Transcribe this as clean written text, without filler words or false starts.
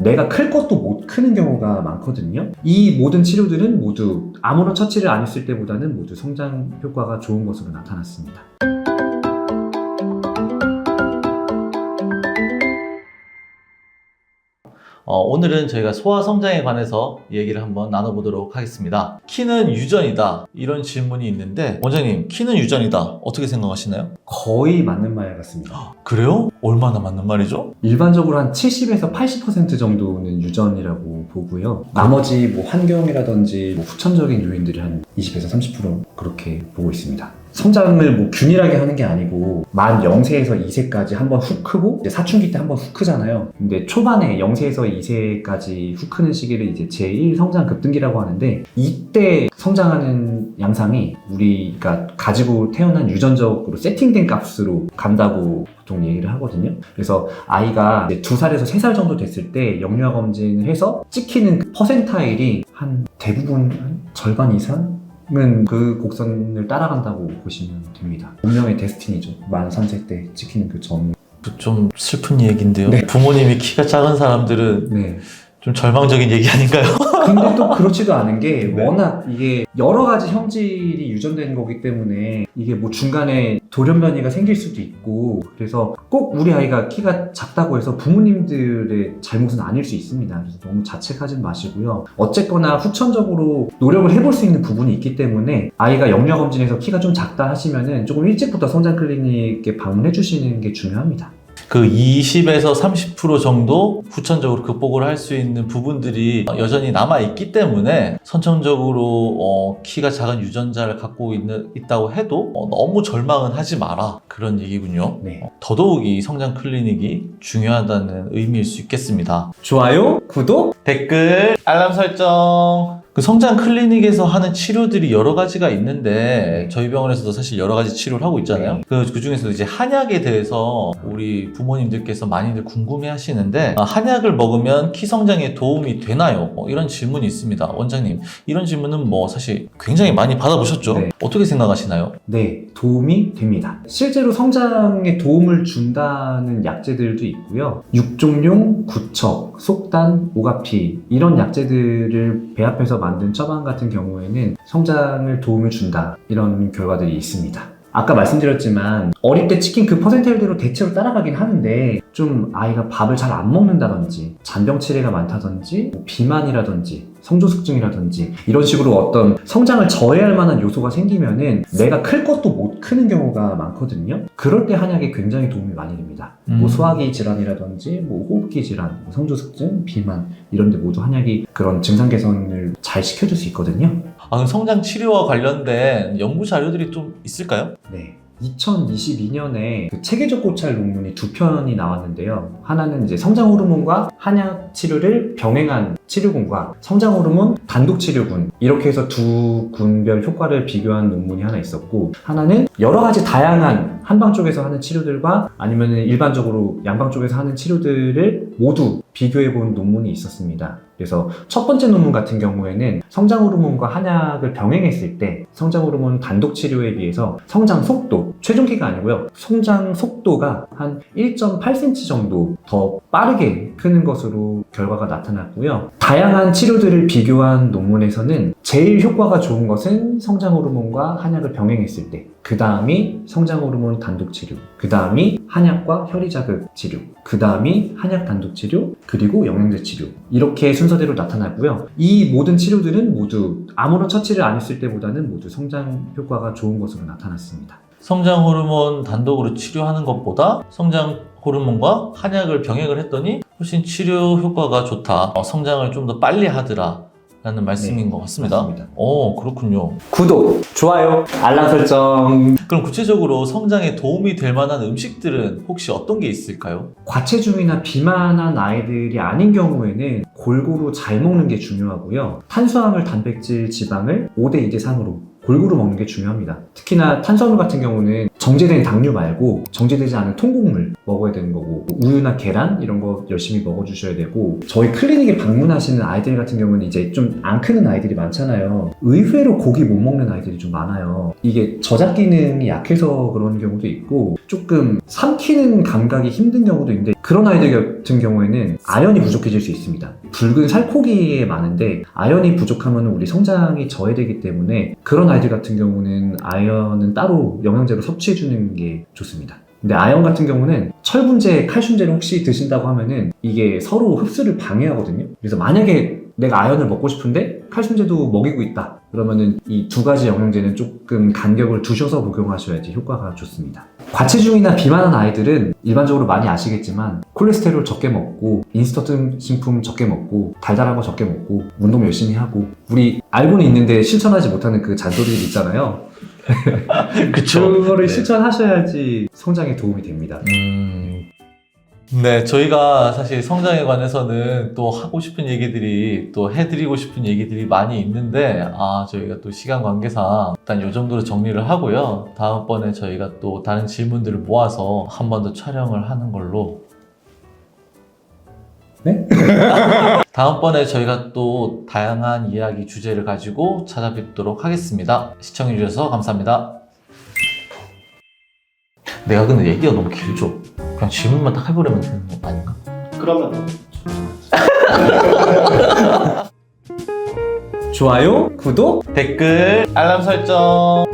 내가 클 것도 못 크는 경우가 많거든요. 이 모든 치료들은 모두 아무런 처치를 안 했을 때보다는 모두 성장 효과가 좋은 것으로 나타났습니다. 오늘은 저희가 소아 성장에 관해서 얘기를 한번 나눠보도록 하겠습니다. 키는 유전이다, 이런 질문이 있는데 원장님, 키는 유전이다 어떻게 생각하시나요? 거의 맞는 말 같습니다. 그래요? 얼마나 맞는 말이죠? 일반적으로 한 70에서 80% 정도는 유전이라고 보고요. 나머지 뭐 환경이라든지 뭐 후천적인 요인들이 한 20에서 30% 그렇게 보고 있습니다. 성장을 뭐 균일하게 하는 게 아니고 만 0세에서 2세까지 한번 훅 크고 이제 사춘기 때 한번 훅 크잖아요. 근데 초반에 0세에서 2세까지 훅 크는 시기를 이제 제1 성장 급등기라고 하는데, 이때 성장하는 양상이 우리가 가지고 태어난 유전적으로 세팅된 값으로 간다고 보통 얘기를 하거든요. 그래서 아이가 이제 2살에서 3살 정도 됐을 때 영유아 검진을 해서 찍히는 그 퍼센타일이 한 대부분 한 절반 이상 은 그 곡선을 따라간다고 보시면 됩니다. 운명의 데스티니죠. 만 3세 때 찍히는 그 점. 좀 슬픈 얘기인데요. 네. 부모님이 키가 작은 사람들은 네. 좀 절망적인 얘기 아닌가요? 근데 또 그렇지도 않은 게 네. 워낙 이게 여러 가지 형질이 유전된 거기 때문에 이게 뭐 중간에 돌연변이가 생길 수도 있고, 그래서 꼭 우리 아이가 키가 작다고 해서 부모님들의 잘못은 아닐 수 있습니다. 그래서 너무 자책하지 마시고요. 어쨌거나 후천적으로 노력을 해볼 수 있는 부분이 있기 때문에 아이가 영유아 검진에서 키가 좀 작다 하시면은 조금 일찍부터 성장 클리닉에 방문해 주시는 게 중요합니다. 그 20에서 30% 정도 후천적으로 극복을 할 수 있는 부분들이 여전히 남아있기 때문에 선천적으로 키가 작은 유전자를 갖고 있다고 해도 너무 절망은 하지 마라, 그런 얘기군요. 네. 더더욱이 성장 클리닉이 중요하다는 의미일 수 있겠습니다. 좋아요, 구독, 댓글, 알람 설정. 그 성장 클리닉에서 하는 치료들이 여러 가지가 있는데 저희 병원에서도 사실 여러 가지 치료를 하고 있잖아요. 그 중에서도 이제 한약에 대해서 우리 부모님들께서 많이들 궁금해 하시는데, 한약을 먹으면 키 성장에 도움이 되나요? 이런 질문이 있습니다. 원장님, 이런 질문은 뭐 사실 굉장히 많이 받아보셨죠? 네. 어떻게 생각하시나요? 네, 도움이 됩니다. 실제로 성장에 도움을 준다는 약재들도 있고요. 육종용, 구척, 속단, 오가피 이런 약재들을 배합해서 만든 처방 같은 경우에는 성장을 도움을 준다, 이런 결과들이 있습니다. 아까 말씀드렸지만 어릴 때 찍힌 그 퍼센테일대로 대체로 따라가긴 하는데, 좀 아이가 밥을 잘 안 먹는다든지 잔병 치레가 많다든지 뭐 비만이라든지 성조숙증이라든지 이런 식으로 어떤 성장을 저해할 만한 요소가 생기면은 내가 클 것도 못 크는 경우가 많거든요. 그럴 때 한약이 굉장히 도움이 많이 됩니다. 뭐 소화기 질환이라든지 뭐 호흡기 질환, 뭐 성조숙증, 비만 이런 데 모두 한약이 그런 증상 개선을 잘 시켜줄 수 있거든요. 그럼 성장 치료와 관련된 연구 자료들이 좀 있을까요? 네. 2022년에 그 체계적 고찰 논문이 2편이 나왔는데요. 하나는 이제 성장 호르몬과 한약 치료를 병행한 치료군과 성장 호르몬 단독 치료군, 이렇게 해서 두 군별 효과를 비교한 논문이 하나 있었고, 하나는 여러 가지 다양한 한방 쪽에서 하는 치료들과 아니면 일반적으로 양방 쪽에서 하는 치료들을 모두 비교해 본 논문이 있었습니다. 그래서 첫 번째 논문 같은 경우에는 성장 호르몬과 한약을 병행했을 때 성장 호르몬 단독 치료에 비해서 성장 속도, 최종키가 아니고요, 성장 속도가 한 1.8cm 정도 더 빠르게 크는 것으로 결과가 나타났고요. 다양한 치료들을 비교한 논문에서는 제일 효과가 좋은 것은 성장 호르몬과 한약을 병행했을 때, 그 다음이 성장 호르몬 단독 치료, 그 다음이 한약과 혈의자극 치료, 그 다음이 한약 단독 치료, 그리고 영양제 치료, 이렇게 순서대로 나타나고요. 이 모든 치료들은 모두 아무런 처치를 안 했을 때보다는 모두 성장 효과가 좋은 것으로 나타났습니다. 성장 호르몬 단독으로 치료하는 것보다 성장 호르몬과 한약을 병행을 했더니 훨씬 치료 효과가 좋다, 성장을 좀 더 빨리 하더라 라는 말씀인 네, 것 같습니다. 맞습니다. 그렇군요. 구독, 좋아요, 알람 설정. 그럼 구체적으로 성장에 도움이 될 만한 음식들은 혹시 어떤 게 있을까요? 과체중이나 비만한 아이들이 아닌 경우에는 골고루 잘 먹는 게 중요하고요. 탄수화물, 단백질, 지방을 5대 2대 3으로 골고루 먹는 게 중요합니다. 특히나 탄수화물 같은 경우는 정제된 당류 말고 정제되지 않은 통곡물 먹어야 되는 거고, 우유나 계란 이런 거 열심히 먹어주셔야 되고, 저희 클리닉에 방문하시는 아이들 같은 경우는 이제 좀 안 크는 아이들이 많잖아요. 의외로 고기 못 먹는 아이들이 좀 많아요. 이게 저작 기능이 약해서 그런 경우도 있고, 조금 삼키는 감각이 힘든 경우도 있는데, 그런 아이들 같은 경우에는 아연이 부족해질 수 있습니다. 붉은 살코기에 많은데 아연이 부족하면 우리 성장이 저해되기 때문에 그런 아이들 같은 경우는 아연은 따로 영양제로 섭취해주는 게 좋습니다. 근데 아연 같은 경우는 철분제, 칼슘제를 혹시 드신다고 하면은 이게 서로 흡수를 방해하거든요. 그래서 만약에 내가 아연을 먹고 싶은데 칼슘제도 먹이고 있다, 그러면은 이 두 가지 영양제는 조금 간격을 두셔서 복용하셔야지 효과가 좋습니다. 과체중이나 비만한 아이들은 일반적으로 많이 아시겠지만 콜레스테롤 적게 먹고, 인스턴트 식품 적게 먹고, 달달한 거 적게 먹고, 운동 열심히 하고, 우리 알고는 있는데 실천하지 못하는 그 잔소리들 있잖아요. 그쵸. 그거를 네. 실천하셔야지 성장에 도움이 됩니다. 네, 저희가 사실 성장에 관해서는 또 하고 싶은 얘기들이, 또 해드리고 싶은 얘기들이 많이 있는데, 저희가 또 시간 관계상 일단 이 정도로 정리를 하고요. 다음번에 저희가 또 다른 질문들을 모아서 한 번 더 촬영을 하는 걸로. 네? 다음번에 저희가 또 다양한 이야기 주제를 가지고 찾아뵙도록 하겠습니다. 시청해주셔서 감사합니다. 내가 근데 얘기가 너무 길죠? 그냥 질문만 딱 해버리면 되는 거 아닌가? 그러면 좋아요, 구독, 댓글, 알람 설정.